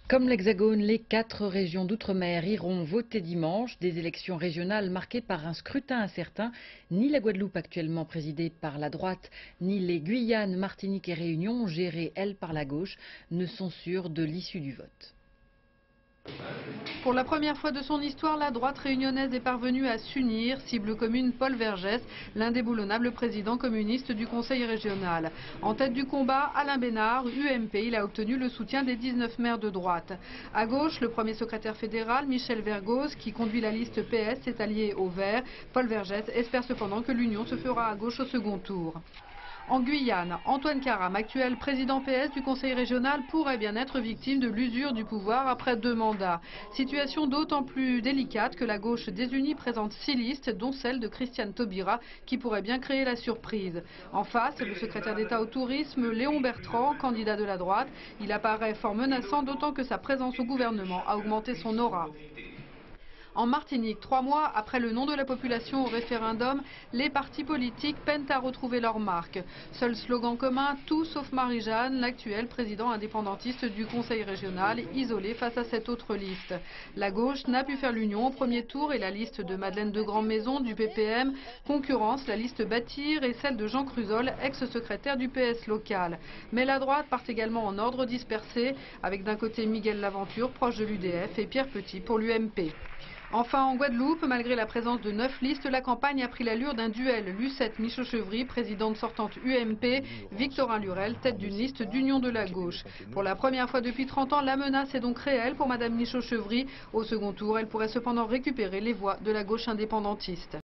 Comme l'Hexagone, les 4 régions d'outre-mer iront voter dimanche. Des élections régionales marquées par un scrutin incertain. Ni la Guadeloupe, actuellement présidée par la droite, ni les Guyanes, Martinique et Réunion, gérées elles par la gauche, ne sont sûres de l'issue du vote. Pour la première fois de son histoire, la droite réunionnaise est parvenue à s'unir, cible commune Paul Vergès, l'indéboulonnable président communiste du Conseil régional. En tête du combat, Alain Bénard, UMP, il a obtenu le soutien des 19 maires de droite. À gauche, le premier secrétaire fédéral, Michel Vergoz, qui conduit la liste PS, est allié aux Verts. Paul Vergès espère cependant que l'union se fera à gauche au second tour. En Guyane, Antoine Karam, actuel président PS du Conseil régional, pourrait bien être victime de l'usure du pouvoir après 2 mandats. Situation d'autant plus délicate que la gauche désunie présente 6 listes, dont celle de Christiane Taubira, qui pourrait bien créer la surprise. En face, le secrétaire d'État au tourisme, Léon Bertrand, candidat de la droite. Il apparaît fort menaçant, d'autant que sa présence au gouvernement a augmenté son aura. En Martinique, 3 mois après le nom de la population au référendum, les partis politiques peinent à retrouver leur marque. Seul slogan commun, tout sauf Marie-Jeanne, l'actuel président indépendantiste du Conseil régional, isolé face à cette autre liste. La gauche n'a pu faire l'union au premier tour et la liste de Madeleine de Grandmaison du PPM concurrence la liste Bâtir et celle de Jean Cruzol, ex-secrétaire du PS local. Mais la droite part également en ordre dispersé, avec d'un côté Miguel Laventure, proche de l'UDF, et Pierre Petit pour l'UMP. Enfin, en Guadeloupe, malgré la présence de 9 listes, la campagne a pris l'allure d'un duel. Lucette Michaud-Chevry, présidente sortante UMP, Victorin Lurel, tête d'une liste d'Union de la gauche. Pour la première fois depuis 30 ans, la menace est donc réelle pour Madame Michaud-Chevry. Au second tour, elle pourrait cependant récupérer les voix de la gauche indépendantiste.